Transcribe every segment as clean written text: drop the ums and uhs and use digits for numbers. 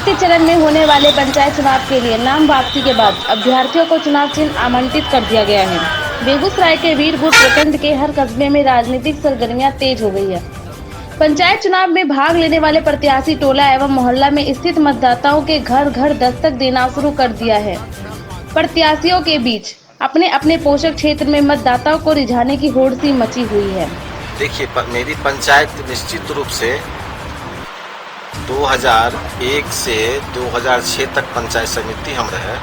तृतीय चरण में होने वाले पंचायत चुनाव के लिए नाम वापसी के बाद अभ्यर्थियों को चुनाव चिन्ह आवंटित कर दिया गया है। बेगूसराय के वीरपुर प्रखंड के हर कस्बे में राजनीतिक सरगर्मियां तेज हो गई है। पंचायत चुनाव में भाग लेने वाले प्रत्याशी टोला एवं मोहल्ला में स्थित मतदाताओं के घर घर दस्तक देना शुरू कर दिया है। प्रत्याशियों के बीच अपने अपने पोषक क्षेत्र में मतदाताओं को रिझाने की होड़ सी मची हुई है। देखिए, मेरी पंचायत निश्चित रूप से 2001 से 2006 तक पंचायत समिति हम रहे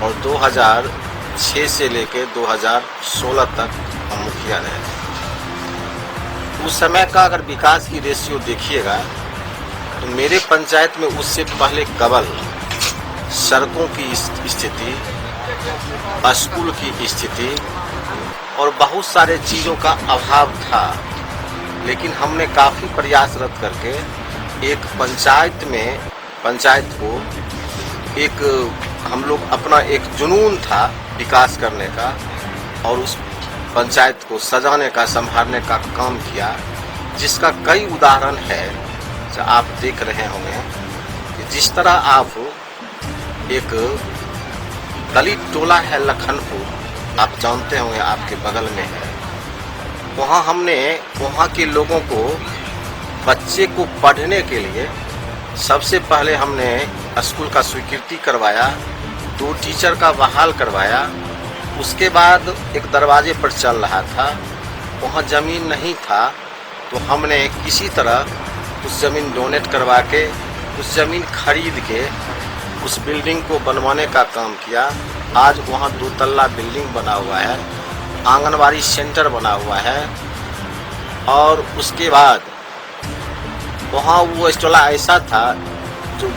और 2006 से लेकर 2016 तक हम मुखिया रहे। उस समय का अगर विकास की रेशियो देखिएगा तो मेरे पंचायत में उससे पहले केवल सड़कों की स्थिति, स्कूल की स्थिति और बहुत सारे चीज़ों का अभाव था। लेकिन हमने काफ़ी प्रयासरत करके एक पंचायत को एक हम लोग अपना एक जुनून था विकास करने का और उस पंचायत को सजाने का, संभालने का काम किया, जिसका कई उदाहरण है जो आप देख रहे होंगे कि जिस तरह आप एक दलित टोला है लखनपुर, आप जानते होंगे, आपके बगल में है, वहाँ हमने वहाँ के लोगों को, बच्चे को पढ़ने के लिए सबसे पहले हमने स्कूल का स्वीकृति करवाया, 2 टीचर का बहाल करवाया। उसके बाद एक दरवाजे पर चल रहा था, वहाँ ज़मीन नहीं था तो हमने किसी तरह उस ज़मीन डोनेट करवा के उस ज़मीन खरीद के उस बिल्डिंग को बनवाने का काम किया। आज वहाँ 2 तल्ला बिल्डिंग बना हुआ है, आंगनवाड़ी सेंटर बना हुआ है और उसके बाद वहाँ वो स्टोला ऐसा था जो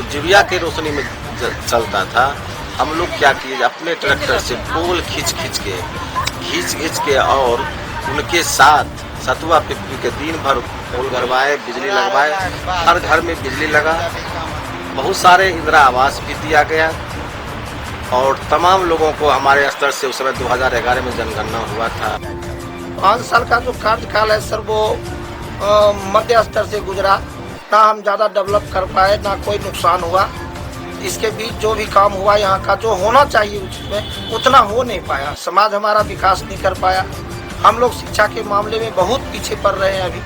डिबिया के रोशनी में चलता था। हम लोग क्या किए, अपने ट्रैक्टर से पोल खींच के और उनके साथ सतुआ पिप्पी के दिन भर पोल गड़वाए, बिजली लगवाए, हर घर में बिजली लगा। बहुत सारे इंदिरा आवास भी दिया गया और तमाम लोगों को हमारे स्तर से उस समय 2011 में जनगणना हुआ था। 5 साल का जो कार्यकाल है सर, वो मध्य स्तर से गुजरा, ना हम ज़्यादा डेवलप कर पाए, ना कोई नुकसान हुआ। इसके बीच जो भी काम हुआ, यहाँ का जो होना चाहिए उसमें उतना हो नहीं पाया। समाज हमारा विकास नहीं कर पाया। हम लोग शिक्षा के मामले में बहुत पीछे पड़ रहे हैं। अभी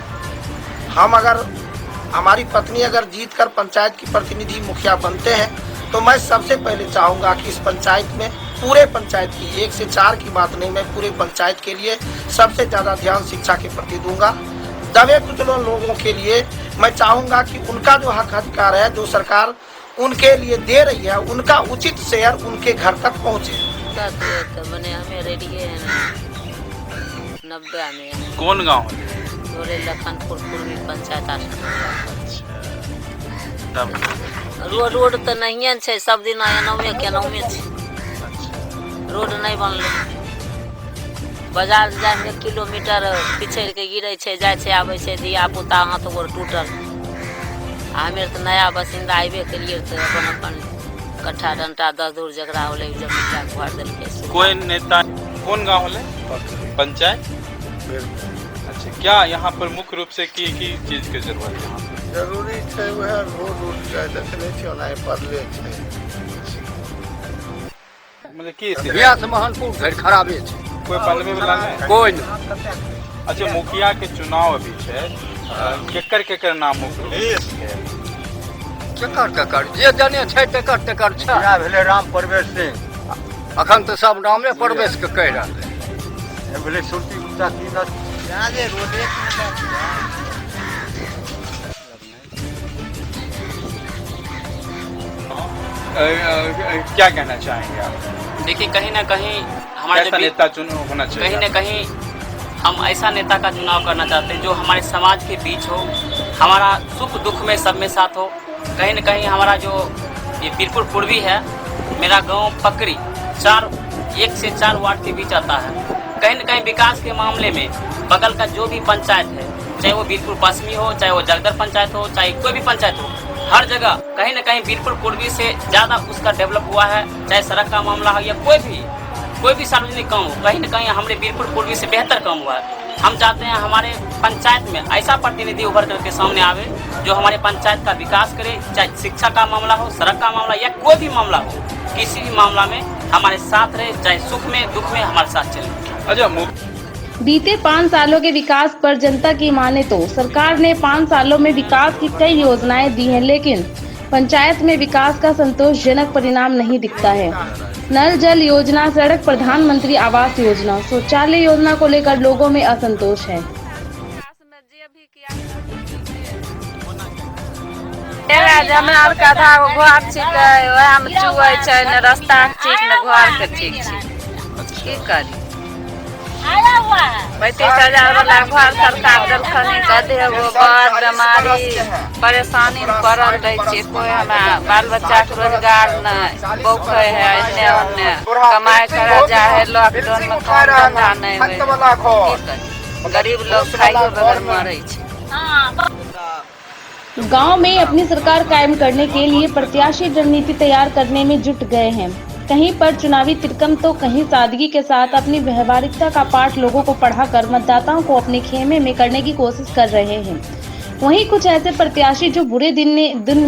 हमारी पत्नी अगर जीत कर पंचायत की प्रतिनिधि मुखिया बनते हैं तो मैं सबसे पहले चाहूँगा कि इस पंचायत में, पूरे पंचायत की, 1 से 4 की बात नहीं, मैं पूरे पंचायत के लिए सबसे ज़्यादा ध्यान शिक्षा के प्रति दूंगा। दबे कुचले लोगों के लिए मैं चाहूँगा कि उनका जो हक अधिकार है, जो सरकार उनके लिए दे रही है, उनका उचित शेयर उनके घर तक पहुँचे। हमें रेडी है ना 90 में। कौन गाँव है? लखनपुर पूर्वी पंचायत। तब रोड तो नहीं है, सब दिन एनमे केनमे रोड नहीं बनल। बाजार जाए में 1 किलोमीटर पिछड़ के गिरे छे, जाए छे आवे छे, धिया पुता हाथ गोड़ टूटल। हमें तो नया बासिंदा आइबे करिए तो अपन कट्ठा डंटा 10 दूर जगरा होले जमीन घर दिल। कोई नेता कौन गाँव होले? पंचायत। अच्छा, क्या यहाँ पर मुख्य रूप से की चीज के जरूरत है? जरूरी है वह रोड देखने चला बदले मतलब की से महनपुर घर खराबे छे, कोई बनवे वाला नहीं, कोई नहीं। अच्छा, मुखिया के चुनाव अभी है, केकर नाम मुख्य केकर जे जाने छे तेकर छे। या भेले राम प्रवेश सिंह, अखन तो सब नामे प्रवेश के कह रहले। भेले सुरती गुप्ता की न यादे रोडे क्या कहना चाहेंगे आप? देखिए, कहीं ना कहीं हमारा ऐसा नेता होना चाहिए। कहीं ना कहीं हम ऐसा नेता का चुनाव करना चाहते हैं जो हमारे समाज के बीच हो, हमारा सुख दुख में सब में साथ हो। कहीं ना कहीं हमारा जो ये वीरपुर पूर्वी है, मेरा गांव पकड़ी 1 से 4 वार्ड के बीच आता है। कहीं ना कहीं विकास के मामले में बगल का जो भी पंचायत है, चाहे वो वीरपुर पश्चिमी हो, चाहे वो जगदर पंचायत हो, चाहे कोई भी पंचायत हो, हर जगह कहीं ना कहीं वीरपुर पूर्वी से ज़्यादा उसका डेवलप हुआ है। चाहे सड़क का मामला हो या कोई भी सार्वजनिक काम हो, कहीं ना कहीं हमारे वीरपुर पूर्वी से बेहतर काम हुआ है। हम चाहते हैं हमारे पंचायत में ऐसा प्रतिनिधि उभर करके सामने आवे जो हमारे पंचायत का विकास करे, चाहे शिक्षा का मामला हो, सड़क का मामला या कोई भी मामला हो, किसी भी मामला में हमारे साथ रहे, चाहे सुख में दुख में हमारे साथ चले। अच्छा, बीते 5 सालों के विकास पर जनता की माने तो सरकार ने 5 सालों में विकास की कई योजनाएं दी हैं, लेकिन पंचायत में विकास का संतोषजनक परिणाम नहीं दिखता है। नल जल योजना, सड़क, प्रधानमंत्री आवास योजना, शौचालय योजना को लेकर लोगों में असंतोष है। हमरा आर के आधा घर छिकै, वएह में चुए छै, ने रास्ता ठीक ने घर के ठीक छै, की करी। 35,000 वाला घर सरकार देलखिन, कदे गो बड़ बीमारी परेशानी में पड़ल रहे छै, कोई हमरा बाल बच्चा के रोजगार नहीं, बौखे है एने ओने कमाई करे जाए है, लॉकडाउन में काम धंधा नहीं होय, की करी, गरीब लोग खाइयो बगैर मरै छै। गांव में अपनी सरकार कायम करने के लिए प्रत्याशी रणनीति तैयार करने में जुट गए हैं। कहीं पर चुनावी तिरकम तो कहीं सादगी के साथ अपनी व्यवहारिकता का पाठ लोगों को पढ़ाकर मतदाताओं को अपने खेमे में करने की कोशिश कर रहे हैं। वहीं कुछ ऐसे प्रत्याशी जो बुरे दिन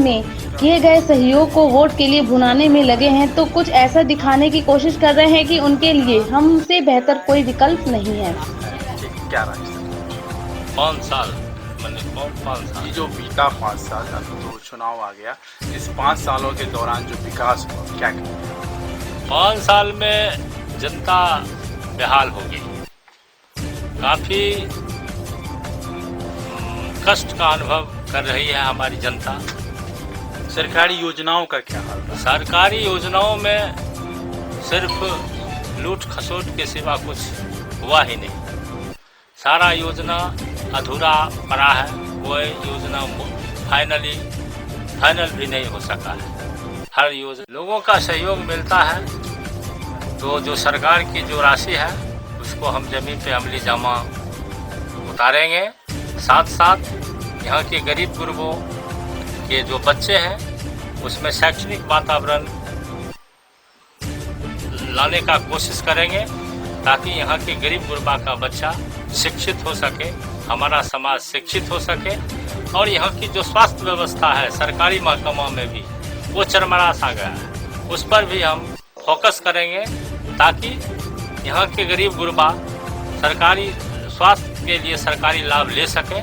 में किए गए सहयोग को वोट के लिए भुनाने में लगे हैं, तो कुछ ऐसा दिखाने की कोशिश कर रहे हैं कि उनके लिए हमसे बेहतर कोई विकल्प नहीं है। क्या राय? 5 साल मैंने 5 साल ये जो बीता 5 साल का तो चुनाव आ गया, इस 5 सालों के दौरान जो विकास हुआ क्या 5 साल में जनता बेहाल हो गई, काफ़ी कष्ट का अनुभव कर रही है हमारी जनता। सरकारी योजनाओं का क्या हाल है? सरकारी योजनाओं में सिर्फ लूट खसोट के सिवा कुछ हुआ ही नहीं, सारा योजना अधूरा पड़ा है, कोई योजना फाइनल भी नहीं हो सका है। हर योजना लोगों का सहयोग मिलता है, तो जो सरकार की जो राशि है उसको हम जमीन पे अमली जामा उतारेंगे। साथ साथ यहाँ के गरीब गुरबों के जो बच्चे हैं उसमें शैक्षणिक वातावरण लाने का कोशिश करेंगे, ताकि यहाँ के गरीब गुरबा का बच्चा शिक्षित हो सके, हमारा समाज शिक्षित हो सके। और यहाँ की जो स्वास्थ्य व्यवस्था है सरकारी महकमा में भी वो चरमरा सा गया है, उस पर भी हम फोकस करेंगे, ताकि यहाँ के गरीब गुरबा सरकारी स्वास्थ्य के लिए सरकारी लाभ ले सकें।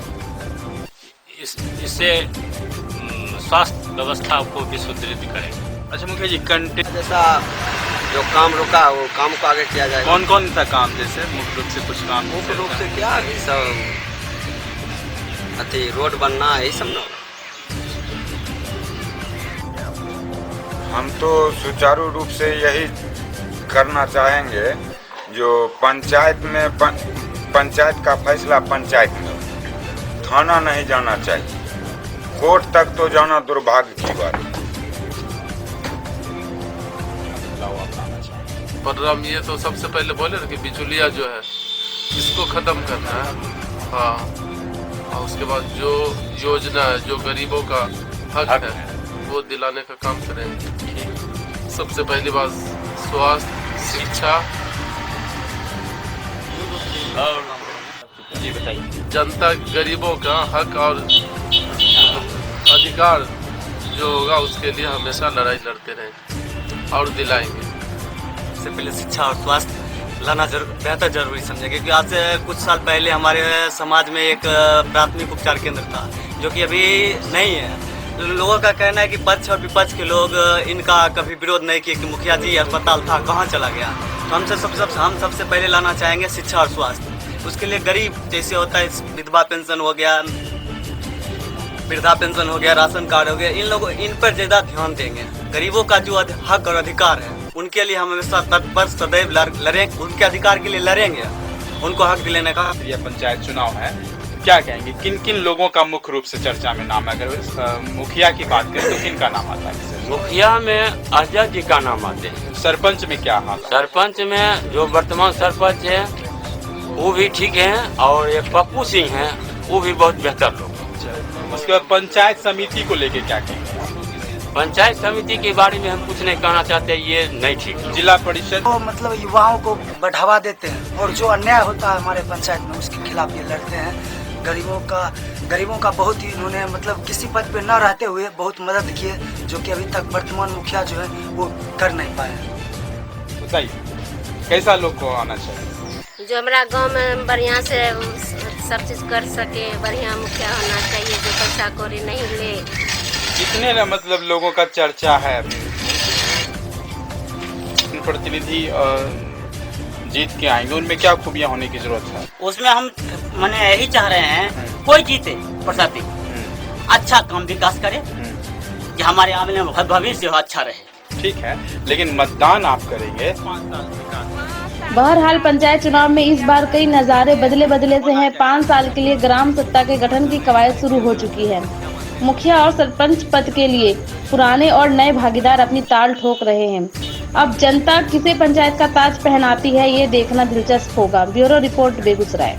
इससे स्वास्थ्य व्यवस्था को भी सुदृढ़ करेंगे। अच्छा मुखिया जी, कंटेंट जैसा जो काम रुका वो काम को आगे किया जाएगा। कौन कौन सा काम, जैसे मुख्य रूप से कुछ काम? मुख्य रूप से क्या ये सब अति रोड बनना यही सब ना। हम तो सुचारू रूप से यही करना चाहेंगे, जो पंचायत में पंचायत का फैसला पंचायत में, थाना नहीं जाना चाहिए, कोर्ट तक तो जाना दुर्भाग्य की बात है। पर ये तो सबसे पहले बोले ना कि बिचौलिया जो है इसको खत्म करना है। हाँ, और उसके बाद जो योजना है जो गरीबों का हक है वो दिलाने का काम करेंगे। सबसे पहली बात स्वास्थ्य, शिक्षा, जी बताइए। जनता गरीबों का हक और अधिकार जो होगा उसके लिए हमेशा लड़ाई लड़ते रहेंगे और दिलाएंगे। सबसे पहले शिक्षा और स्वास्थ्य लाना बेहतर जरूरी समझे, क्योंकि आज से कुछ साल पहले हमारे समाज में एक प्राथमिक उपचार केंद्र था जो कि अभी नहीं है। लोगों का कहना है कि पक्ष और विपक्ष के लोग इनका कभी विरोध नहीं किए कि मुखिया जी अस्पताल था कहाँ चला गया। तो हम सबसे पहले लाना चाहेंगे शिक्षा और स्वास्थ्य। उसके लिए गरीब जैसे होता है विधवा पेंशन हो गया, वृद्धा पेंशन हो गया, राशन कार्ड हो गया, इन पर ज़्यादा ध्यान देंगे। गरीबों का जो हक और अधिकार है उनके लिए हम हमेशा तत्पर सदैव लड़ेंगे, उनके अधिकार के लिए लड़ेंगे, उनको हक दिलाने का। ये पंचायत चुनाव है, क्या कहेंगे किन किन लोगों का मुख्य रूप से चर्चा में नाम है? अगर मुखिया की बात करें तो किन का नाम आता है? मुखिया में अजय जी का नाम आते हैं। सरपंच में क्या हाल? सरपंच में जो वर्तमान सरपंच है वो भी ठीक है, और एक पप्पू सिंह है वो भी बहुत बेहतर लोग। उसके बाद पंचायत समिति को लेके क्या कहेंगे? पंचायत समिति के बारे में हम कुछ नहीं कहना चाहते, ये नहीं ठीक। जिला परिषद तो मतलब युवाओं को बढ़ावा देते हैं और जो अन्याय होता है हमारे पंचायत में उसके खिलाफ ये लड़ते हैं। गरीबों का बहुत ही इन्होंने मतलब किसी पद पे न रहते हुए बहुत मदद किए, जो कि अभी तक वर्तमान मुखिया जो है वो कर नहीं पाए। बताइए कैसा लोग को आना चाहिए? जो हमारा गांव में बढ़िया से सब चीज कर सके, बढ़िया मुखिया होना चाहिए, जो पैसा कौड़ी नहीं ले। कितने ना मतलब लोगों का चर्चा है अभी प्रतिनिधि जीत के आएंगे, उनमें क्या खूबियां होने की जरूरत है? उसमें हम मैंने यही चाह रहे हैं कोई जीते प्रशाती अच्छा काम विकास करे कि हमारे आने वाले भविष्य अच्छा रहे। ठीक है, लेकिन मतदान आप करेंगे। बहरहाल पंचायत चुनाव में इस बार कई नज़ारे बदले से हैं। 5 साल के लिए ग्राम सत्ता के गठन की कवायद शुरू हो चुकी है। मुखिया और सरपंच पद के लिए पुराने और नए भागीदार अपनी ताल ठोक रहे हैं। अब जनता किसे पंचायत का ताज पहनाती है, ये देखना दिलचस्प होगा। Bureau report, Begusarai.